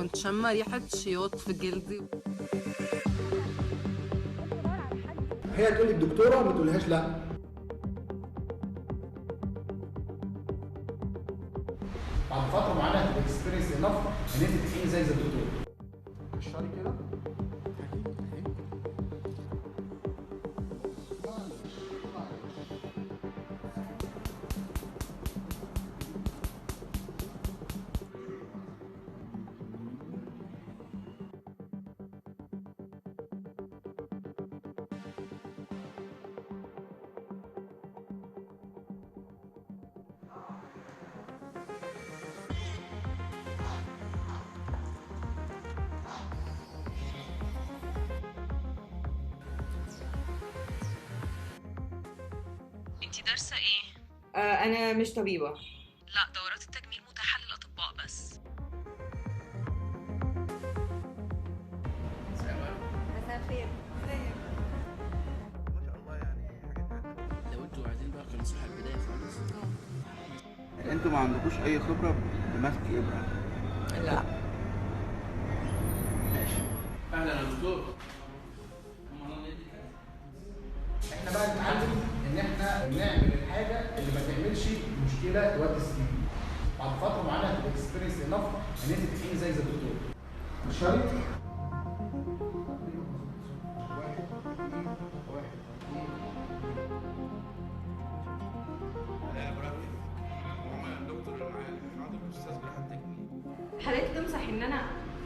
كنت شامة ريحة شياط في جلدي. هي تقول لي الدكتوره ما تقولهاش لا. بعد فتره معينه هتبقى اكسبيرينس انف ان انت تحكي زي الدكتور. اشتغلي كده. انتي دارسة ايه؟ أنا مش طبيبة. لا، دورات التجميل متاحة للأطباء بس. مساء الخير، ازيك؟ ما شاء الله، يعني حاجة تعجب. لو انتوا عايزين بقى كنصيحة البداية خالص، انتوا ما عندكوش اي خبرة بمسك ابرة؟ لا. ماشي. اهلا يا دكتور. احنا بقى نتعلم ان احنا نعمل الحاجه اللي ما تعملش مشكله تودي السنين. بعد فتره معينه هتبقى اكسبيرينس انف ان انت تحكي زي الدكتور. اشتغلي. حضرتك تنصح إن أنا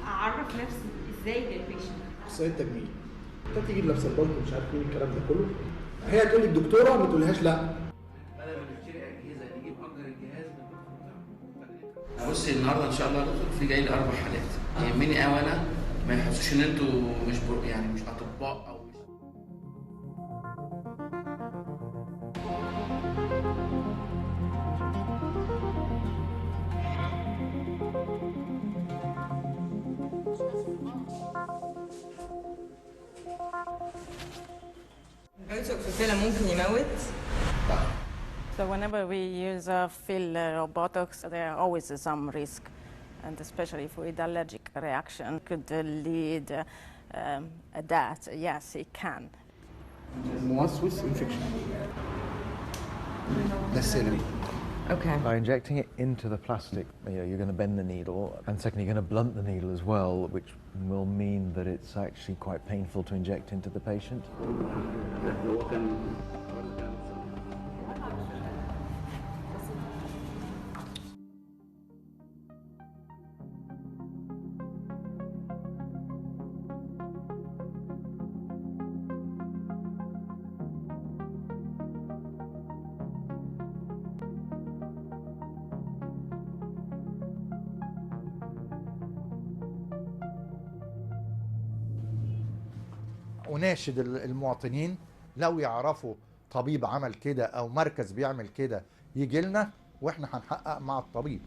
أعرف نفسي إزاي للبيشنت؟ اخصائيه تجميل. انت تيجي لابسه البلطو ومش عارف ايه الكلام ده كله. هي تقول لي الدكتوره ما تقولهاش لا. بدل ما نشتري أجهزة نجيب أجر الجهاز بتاعه. بصي النهارده إن شاء الله يا دكتور في جاي لي 4 حالات، يهمني أوي أنا ما يحسوش إن أنتوا يعني مش أطباء أو مش. الأكسوكسيلا ممكن يموت؟ So whenever we use fill robotics, there are always some risk, and especially with allergic reaction could lead death. Yes, it can. موسوس انفكشن. ده السينما. Okay. By injecting it into the plastic, you're going to bend the needle, and second, you're going to blunt the needle as well, which will mean that it's actually quite painful to inject into the patient. أناشد المواطنين لو يعرفوا طبيب عمل كده أو مركز بيعمل كده يجي لنا وإحنا هنحقق مع الطبيب.